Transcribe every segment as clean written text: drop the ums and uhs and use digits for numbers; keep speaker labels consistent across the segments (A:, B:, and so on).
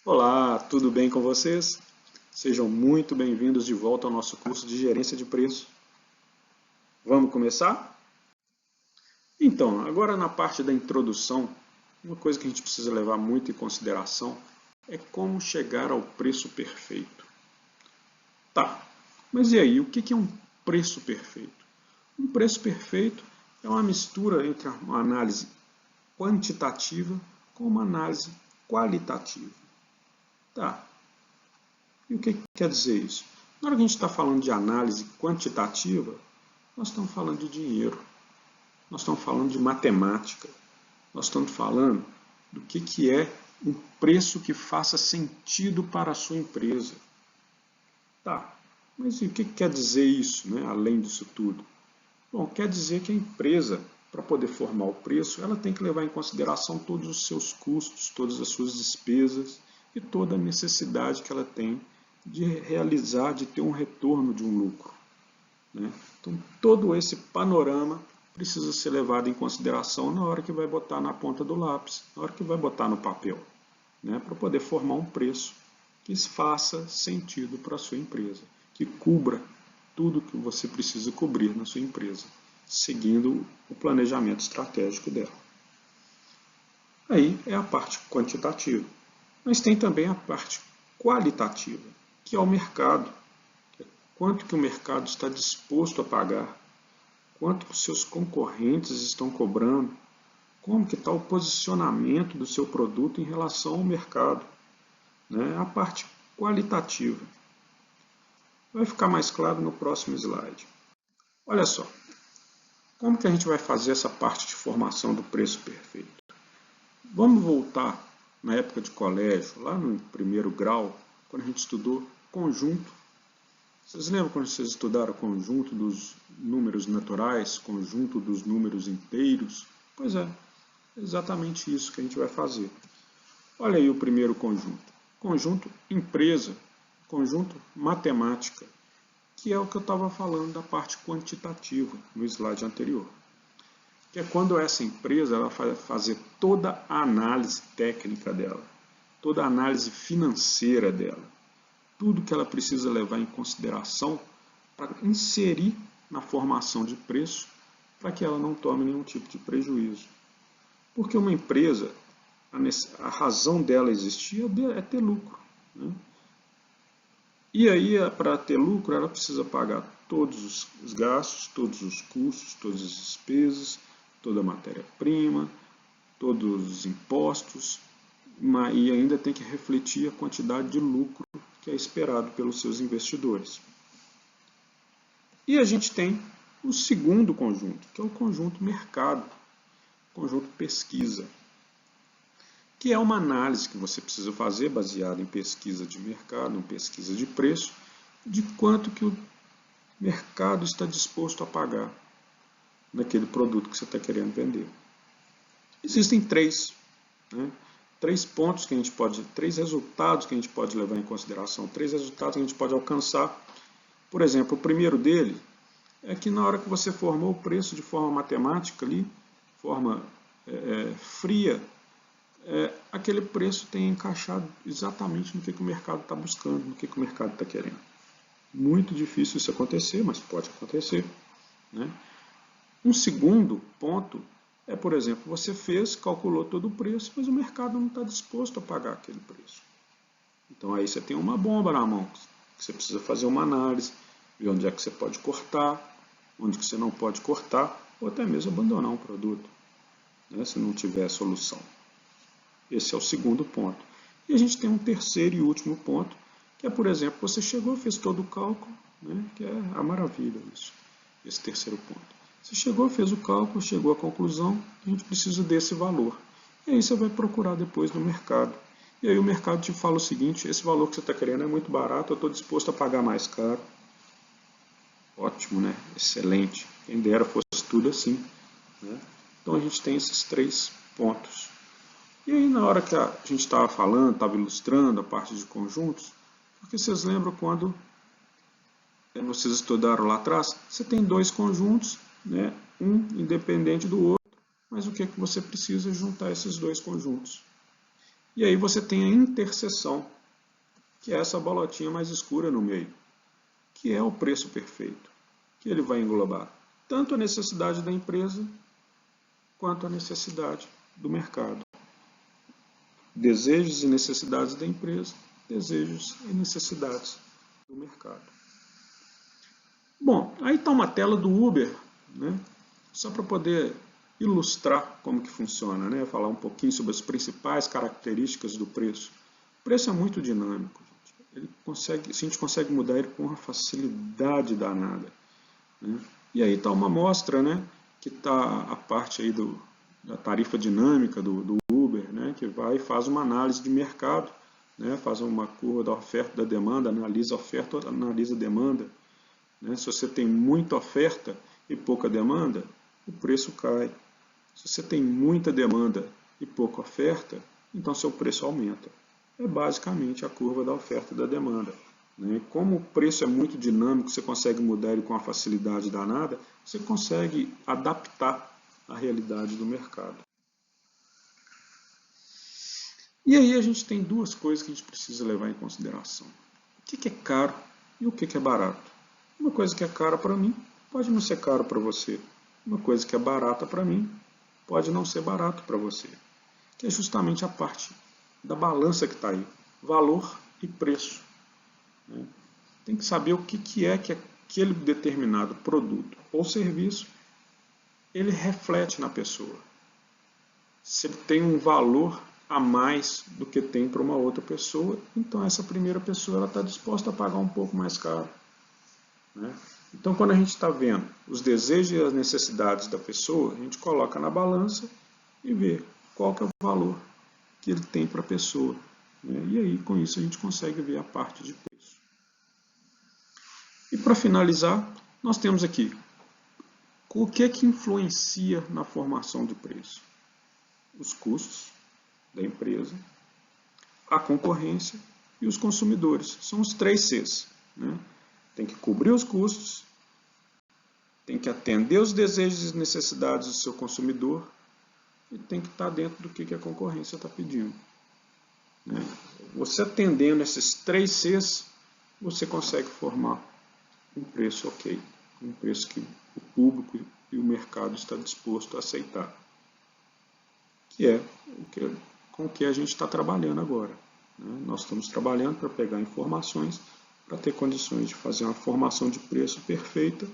A: Olá, tudo bem com vocês? Sejam muito bem-vindos de volta ao nosso curso de Gerência de Preço. Vamos começar? Então, agora na parte da introdução, uma coisa que a gente precisa levar muito em consideração é como chegar ao preço perfeito. Tá, mas e aí, o que é um preço perfeito? Um preço perfeito é uma mistura entre uma análise quantitativa com uma análise qualitativa. Tá. E o que quer dizer isso? Na hora que a gente está falando de análise quantitativa, nós estamos falando de dinheiro, nós estamos falando de matemática, nós estamos falando do que é um preço que faça sentido para a sua empresa. Tá, mas e o que quer dizer isso, né, além disso tudo? Bom, quer dizer que a empresa, para poder formar o preço, ela tem que levar em consideração todos os seus custos, todas as suas despesas e toda a necessidade que ela tem de realizar, de ter um retorno de um lucro, né? Então, todo esse panorama precisa ser levado em consideração na hora que vai botar na ponta do lápis, na hora que vai botar no papel, né? Para poder formar um preço que faça sentido para a sua empresa, que cubra tudo que você precisa cobrir na sua empresa, seguindo o planejamento estratégico dela. Aí é a parte quantitativa. Mas tem também a parte qualitativa, que é o mercado. Quanto que o mercado está disposto a pagar, quanto que os seus concorrentes estão cobrando, como que está o posicionamento do seu produto em relação ao mercado, né? A parte qualitativa. Vai ficar mais claro no próximo slide. Olha só, como que a gente vai fazer essa parte de formação do preço perfeito? Vamos voltar na época de colégio, lá no primeiro grau, quando a gente estudou conjunto. Vocês lembram quando vocês estudaram conjunto dos números naturais, conjunto dos números inteiros? Pois é, exatamente isso que a gente vai fazer. Olha aí o primeiro conjunto. Conjunto empresa, conjunto matemática, que é o que eu estava falando da parte quantitativa no slide anterior. Que é quando essa empresa ela vai fazer toda a análise técnica dela, toda a análise financeira dela, tudo que ela precisa levar em consideração para inserir na formação de preço para que ela não tome nenhum tipo de prejuízo. Porque uma empresa, a razão dela existir é ter lucro, né? E aí, para ter lucro, ela precisa pagar todos os gastos, todos os custos, todas as despesas, toda a matéria-prima, todos os impostos, e ainda tem que refletir a quantidade de lucro que é esperado pelos seus investidores. E a gente tem o segundo conjunto, que é o conjunto mercado, conjunto pesquisa, que é uma análise que você precisa fazer baseada em pesquisa de mercado, em pesquisa de preço, de quanto que o mercado está disposto a pagar naquele produto que você está querendo vender. Existem três pontos que a gente pode, três resultados que a gente pode levar em consideração, três resultados que a gente pode alcançar. Por exemplo, o primeiro dele é que na hora que você formou o preço de forma matemática ali, forma fria, aquele preço tem encaixado exatamente no que o mercado está buscando, no que o mercado está querendo. Muito difícil isso acontecer, mas pode acontecer, né? Um segundo ponto é, por exemplo, você calculou todo o preço, mas o mercado não está disposto a pagar aquele preço. Então aí você tem uma bomba na mão, que você precisa fazer uma análise, ver onde é que você pode cortar, onde que você não pode cortar, ou até mesmo abandonar um produto, né, se não tiver solução. Esse é o segundo ponto. E a gente tem um terceiro e último ponto, que é, por exemplo, você chegou, fez todo o cálculo, né, que é a maravilha isso, esse terceiro ponto. Você chegou, fez o cálculo, chegou à conclusão, a gente precisa desse valor. E aí você vai procurar depois no mercado. E aí o mercado te fala o seguinte, esse valor que você está querendo é muito barato, eu estou disposto a pagar mais caro. Ótimo, né? Excelente. Quem dera fosse tudo assim, né? Então a gente tem esses três pontos. E aí na hora que a gente estava falando, estava ilustrando a parte de conjuntos, porque vocês lembram quando vocês estudaram lá atrás, você tem dois conjuntos, né, um independente do outro, mas o que é que você precisa juntar esses dois conjuntos? E aí você tem a interseção, que é essa bolotinha mais escura no meio, que é o preço perfeito, que ele vai englobar tanto a necessidade da empresa quanto a necessidade do mercado. Desejos e necessidades da empresa, desejos e necessidades do mercado. Bom, aí está uma tela do Uber, né? Só para poder ilustrar como que funciona, né? Falar um pouquinho sobre as principais características do preço. O preço é muito dinâmico, gente. A gente consegue mudar ele com uma facilidade danada, né? E aí está uma amostra, né? Que está a parte aí da tarifa dinâmica do Uber, né? Que vai e faz uma análise de mercado, né? Faz uma curva da oferta e da demanda, analisa a oferta, analisa a demanda. Se você tem muita oferta e pouca demanda, o preço cai. Se você tem muita demanda e pouca oferta, então seu preço aumenta. É basicamente a curva da oferta e da demanda. Como o preço é muito dinâmico, você consegue mudar ele com uma facilidade danada, você consegue adaptar à realidade do mercado. E aí a gente tem duas coisas que a gente precisa levar em consideração. O que é caro e o que é barato. Uma coisa que é cara para mim pode não ser caro para você. Uma coisa que é barata para mim pode não ser barato para você. Que é justamente a parte da balança que está aí. Valor e preço. Tem que saber o que é que aquele determinado produto ou serviço ele reflete na pessoa. Se ele tem um valor a mais do que tem para uma outra pessoa, então essa primeira pessoa está disposta a pagar um pouco mais caro. Então, quando a gente está vendo os desejos e as necessidades da pessoa, a gente coloca na balança e vê qual que é o valor que ele tem para a pessoa. E aí, com isso, a gente consegue ver a parte de preço. E para finalizar, nós temos aqui o que influencia na formação de preço? Os custos da empresa, a concorrência e os consumidores. São os 3 Cs. Tem que cobrir os custos, tem que atender os desejos e necessidades do seu consumidor e tem que estar dentro do que a concorrência está pedindo. Você atendendo esses 3 Cs, você consegue formar um preço ok, um preço que o público e o mercado está disposto a aceitar, que é com o que a gente está trabalhando agora. Nós estamos trabalhando para pegar informações para ter condições de fazer uma formação de preço perfeita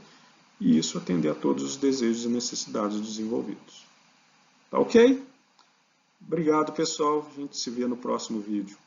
A: e isso atender a todos os desejos e necessidades dos envolvidos. Tá ok? Obrigado, pessoal. A gente se vê no próximo vídeo.